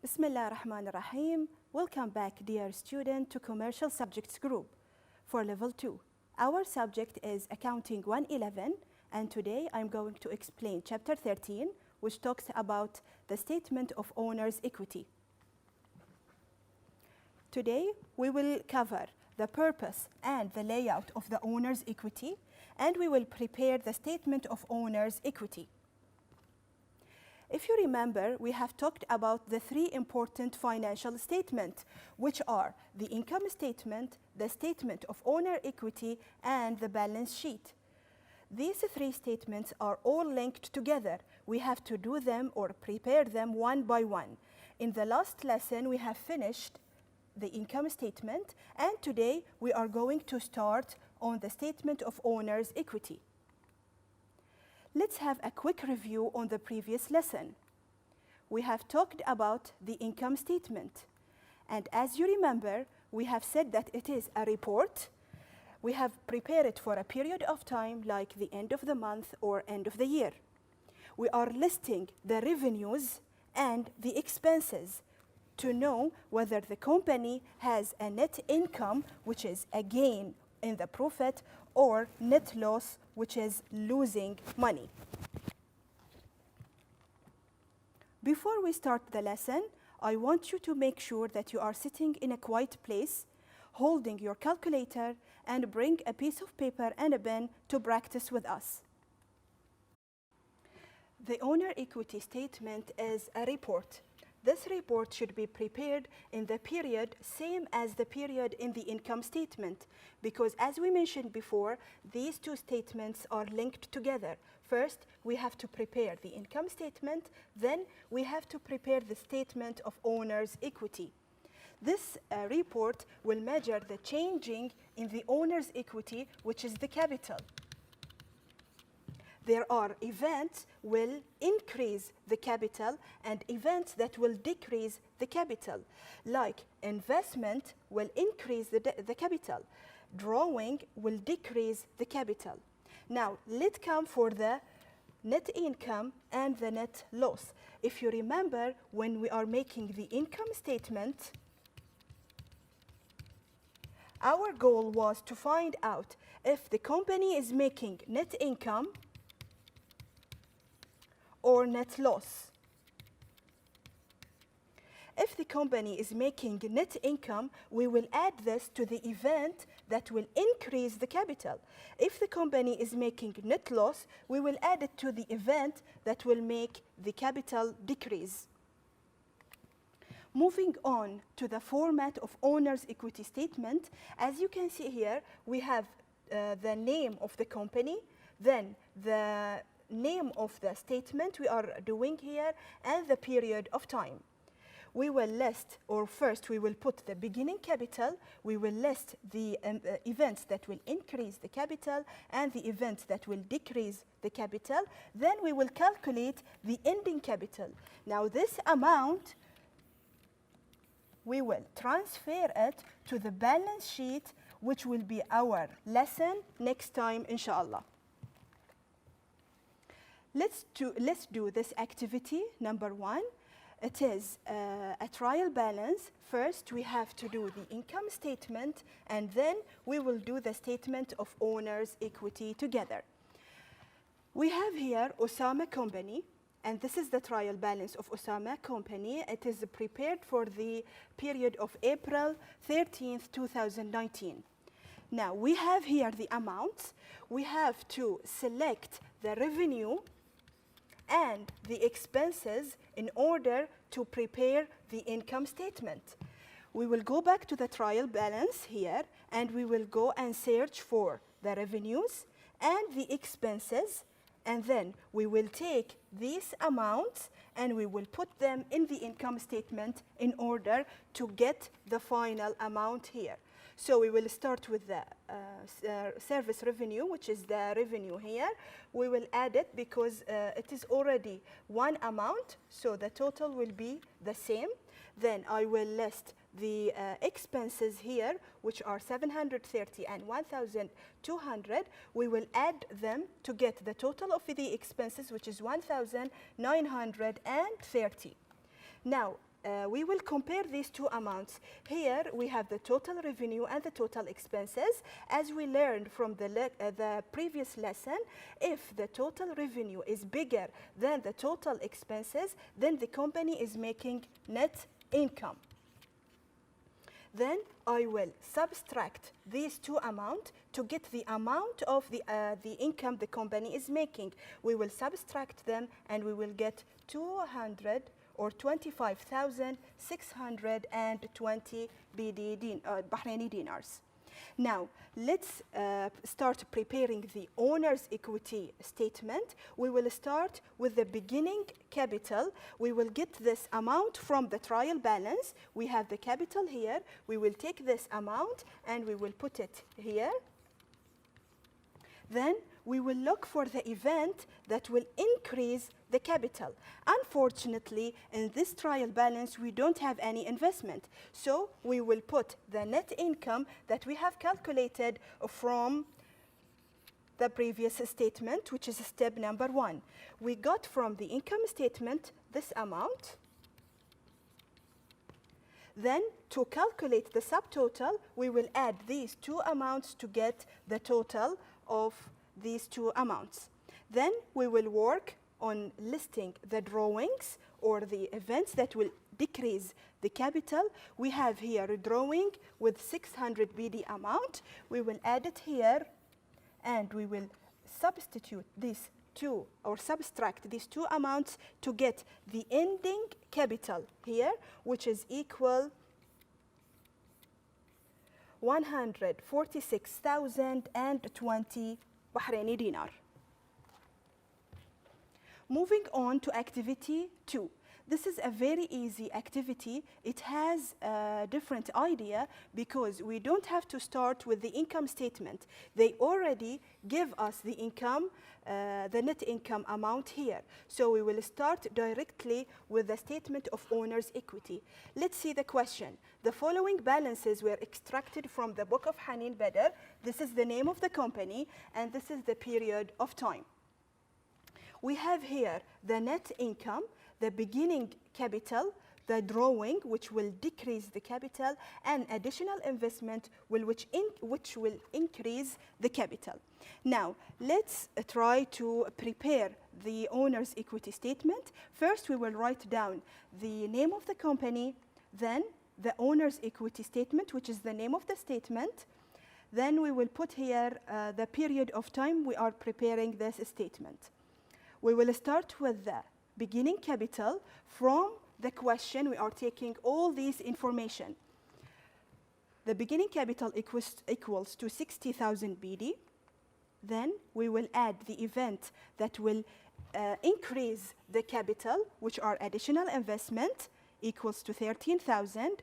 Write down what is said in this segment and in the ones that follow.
Bismillah ar-Rahman ar-Rahim. Welcome back, dear student, to Commercial Subjects Group for Level 2. Our subject is Accounting 111, and today I'm going to explain Chapter 13, which talks about the Statement of Owner's Equity. Today, we will cover the purpose and the layout of the owner's equity, and we will prepare the Statement of Owner's Equity. If you remember, we have talked about the three important financial statements, which are the income statement, the statement of owner equity, and the balance sheet. These three statements are all linked together. We have to do them or prepare them one by one. In the last lesson, we have finished the income statement, and today we are going to start on the statement of owner's equity. Let's have a quick review on the previous lesson. We have talked about the income statement, and as you remember, we have said that it is a report. We have prepared it for a period of time like the end of the month or end of the year. We are listing the revenues and the expenses to know whether the company has a net income, which is a gain in the profit, or net loss, which is losing money. Before we start the lesson, I want you to make sure that you are sitting in a quiet place, holding your calculator, and bring a piece of paper and a pen to practice with us. The owner equity statement is a report. This report should be prepared in the period same as the period in the income statement, because as we mentioned before, these two statements are linked together. First, we have to prepare the income statement, then we have to prepare the statement of owner's equity. This report will measure the changing in the owner's equity, which is the capital. There are events will increase the capital and events that will decrease the capital. Like investment will increase the capital. Drawing will decrease the capital. Now, let's come for the net income and the net loss. If you remember, when we are making the income statement, our goal was to find out if the company is making net income or net loss. If the company is making net income, we will add this to the event that will increase the capital. If the company is making net loss, we will add it to the event that will make the capital decrease. Moving on to the format of owner's equity statement, as you can see here, we have the name of the company, then the name of the statement we are doing here, and the period of time. We will list, or first we will put the beginning capital, we will list the events that will increase the capital and the events that will decrease the capital, then we will calculate the ending capital. Now this amount, we will transfer it to the balance sheet, which will be our lesson next time, inshallah. Let's do this activity, number one. It is a trial balance. First, we have to do the income statement, and then we will do the statement of owner's equity together. We have here Osama Company, and this is the trial balance of Osama Company. It is prepared for the period of April 13th, 2019. Now, we have here the amounts. We have to select the revenue and the expenses in order to prepare the income statement. We will go back to the trial balance here, and we will go and search for the revenues and the expenses, and then we will take these amounts and we will put them in the income statement in order to get the final amount here. So we will start with the service revenue, which is the revenue here. We will add it because it is already one amount, so the total will be the same. Then I will list the expenses here, which are 730 and 1,200. We will add them to get the total of the expenses, which is 1,930. Now, we will compare these two amounts. Here we have the total revenue and the total expenses. As we learned from the previous lesson, if the total revenue is bigger than the total expenses, then the company is making net income. Then I will subtract these two amounts to get the amount of the income the company is making. We will subtract them and we will get 200 or 25,620 Bahraini dinars. Now, let's start preparing the owner's equity statement. We will start with the beginning capital. We will get this amount from the trial balance. We have the capital here. We will take this amount and we will put it here. Then we will look for the event that will increase the capital. Unfortunately, in this trial balance, we don't have any investment. So we will put the net income that we have calculated from the previous statement, which is step number 1. We got from the income statement this amount. Then, to calculate the subtotal, we will add these two amounts to get the total of these two amounts. Then we will work on listing the drawings or the events that will decrease the capital. We have here a drawing with 600 BD amount. We will add it here and we will substitute these two or subtract these two amounts to get the ending capital here, which is equal 146,020 Bahraini dinar. Moving on to activity 2. This is a very easy activity. It has a different idea because we don't have to start with the income statement. They already give us the income, the net income amount here. So we will start directly with the statement of owner's equity. Let's see the question. The following balances were extracted from the book of Hanin Badr. This is the name of the company and this is the period of time. We have here the net income, the beginning capital, the drawing, which will decrease the capital, and additional investment which will increase the capital. Now, let's try to prepare the owner's equity statement. First, we will write down the name of the company, then the owner's equity statement, which is the name of the statement. Then we will put here the period of time we are preparing this statement. We will start with the beginning capital. From the question, we are taking all these information. The beginning capital equals to 60,000 BD. Then we will add the event that will increase the capital, which are additional investment, equals to 13,000.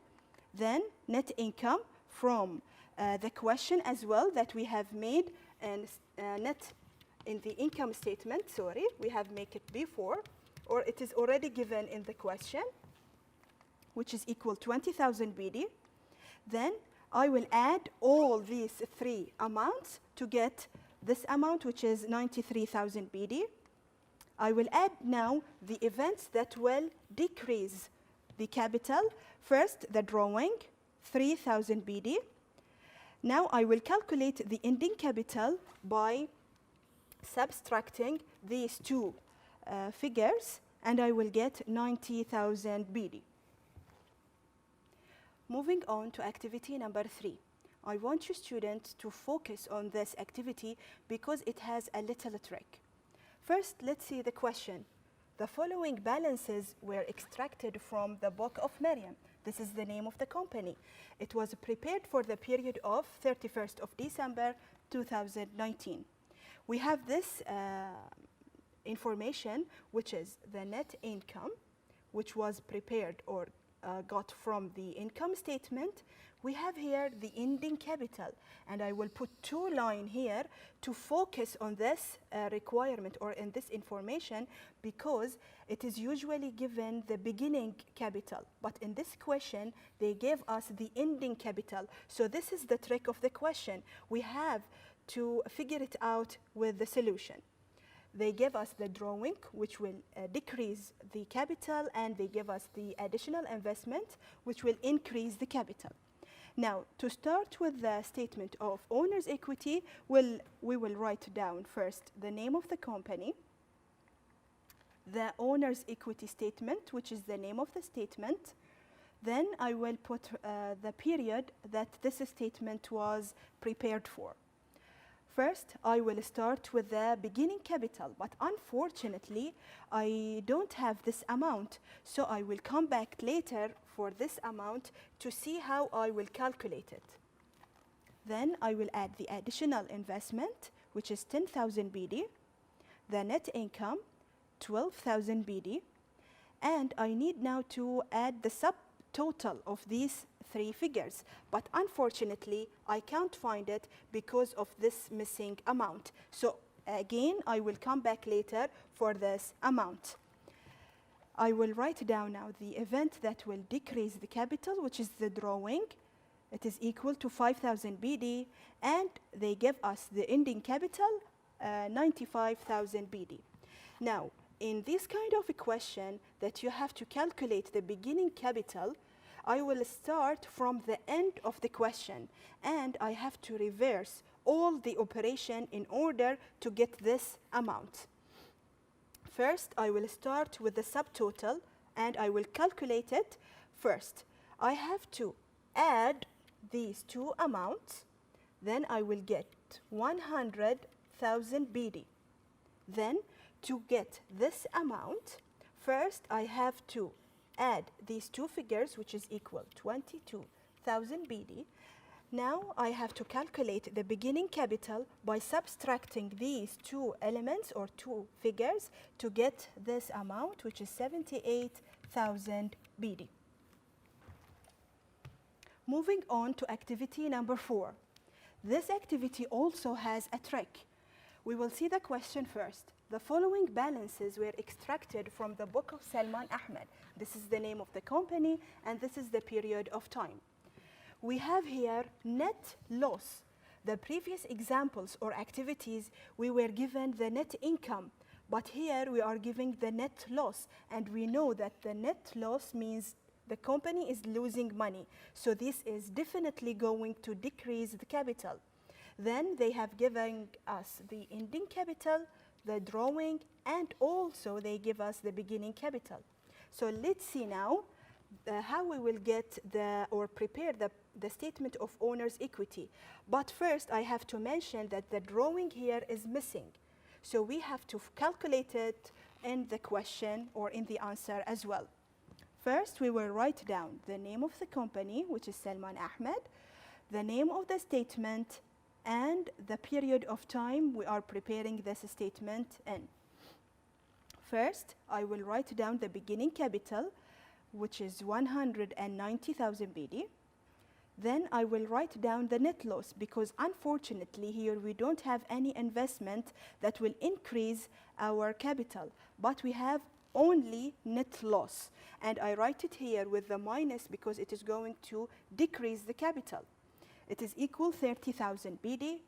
Then net income from the question as well that we have made, and net in the income statement, sorry, we have made it before, or it is already given in the question, which is equal to 20,000 BD. Then I will add all these three amounts to get this amount, which is 93,000 BD. I will add now the events that will decrease the capital. First, the drawing, 3,000 BD. Now I will calculate the ending capital by subtracting these two figures, and I will get 90,000 BD. Moving on to activity number 3. I want you students to focus on this activity because it has a little trick. First, let's see the question. The following balances were extracted from the book of Maryam. This is the name of the company. It was prepared for the period of 31st of December 2019. We have this information, which is the net income, which was prepared or got from the income statement. We have here the ending capital, and I will put two lines here to focus on this requirement or in this information because it is usually given the beginning capital, but in this question they gave us the ending capital. So this is the trick of the question. We have to figure it out with the solution. they give us the drawing, which will decrease the capital, and they give us the additional investment, which will increase the capital. Now, to start with the statement of owner's equity, we will write down first the name of the company, the owner's equity statement, which is the name of the statement. Then I will put the period that this statement was prepared for. First, I will start with the beginning capital, but unfortunately, I don't have this amount, so I will come back later for this amount to see how I will calculate it. Then I will add the additional investment, which is 10,000 BD, the net income, 12,000 BD, and I need now to add the subtotal of these three figures, but unfortunately I can't find it because of this missing amount. So again, I will come back later for this amount. I will write down now the event that will decrease the capital, which is the drawing. It is equal to 5,000 BD, and they give us the ending capital, 95,000 BD. Now, in this kind of a question that you have to calculate the beginning capital, I will start from the end of the question, and I have to reverse all the operation in order to get this amount. First, I will start with the subtotal, and I will calculate it. First, I have to add these two amounts, then I will get 100,000 BD. Then, to get this amount, first I have to add these two figures, which is equal 22,000 BD. Now I have to calculate the beginning capital by subtracting these two elements or two figures to get this amount, which is 78,000 BD. Moving on to activity number 4. This activity also has a trick. We will see the question first. The following balances were extracted from the book of Salman Ahmed. This is the name of the company, and this is the period of time. We have here net loss. The previous examples or activities, we were given the net income, but here we are giving the net loss, and we know that the net loss means the company is losing money. So this is definitely going to decrease the capital. Then they have given us the ending capital, the drawing, and also they give us the beginning capital. So let's see now how we will get or prepare the statement of owner's equity. But first I have to mention that the drawing here is missing. So we have to calculate it in the question or in the answer as well. First we will write down the name of the company, which is Salman Ahmed, the name of the statement, and the period of time we are preparing this statement in. First, I will write down the beginning capital, which is 190,000 BD. Then I will write down the net loss, because unfortunately here we don't have any investment that will increase our capital, but we have only net loss. And I write it here with the minus because it is going to decrease the capital. It is equal 30,000 BD,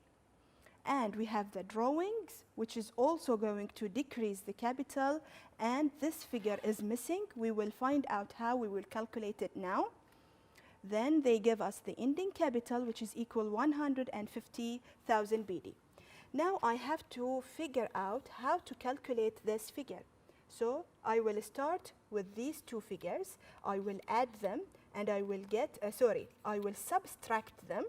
and we have the drawings, which is also going to decrease the capital, and this figure is missing. We will find out how we will calculate it now. Then they give us the ending capital, which is equal 150,000 BD. Now I have to figure out how to calculate this figure. So I will start with these two figures. I will add them, and I will get, I will subtract them,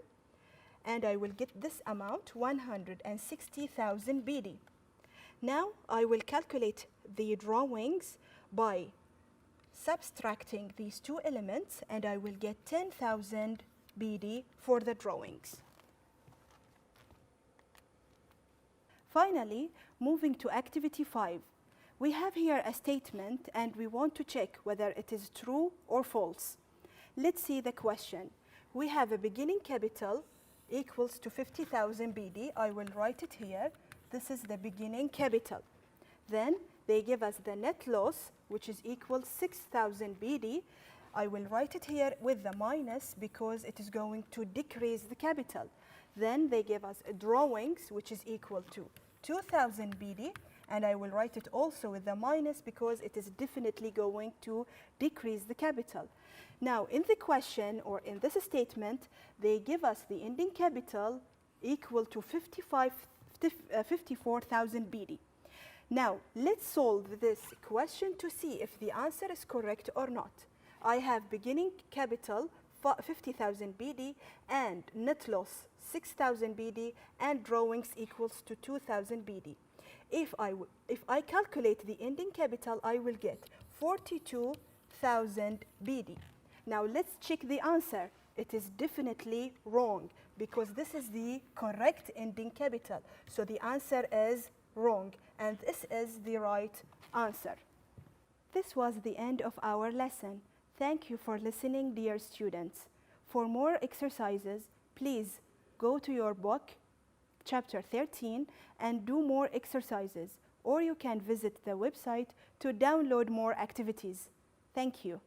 and I will get this amount, 160,000 BD. Now I will calculate the drawings by subtracting these two elements, and I will get 10,000 BD for the drawings. Finally, moving to activity 5. We have here a statement, and we want to check whether it is true or false. Let's see the question. We have a beginning capital equals to 50,000 BD. I will write it here. This is the beginning capital. Then they give us the net loss, which is equal 6,000 BD. I will write it here with the minus because it is going to decrease the capital. Then they give us drawings, which is equal to 2,000 BD. and I will write it also with the minus because it is definitely going to decrease the capital. Now, in the question or in this statement, they give us the ending capital equal to 54,000 BD. Now, let's solve this question to see if the answer is correct or not. I have beginning capital 50,000 BD and net loss 6,000 BD and drawings equals to 2,000 BD. If I calculate the ending capital, I will get 42,000 BD. Now let's check the answer. It is definitely wrong because this is the correct ending capital. So the answer is wrong, and this is the right answer. This was the end of our lesson. Thank you for listening, dear students. For more exercises, please go to your book, chapter 13, and do more exercises, or you can visit the website to download more activities. Thank you.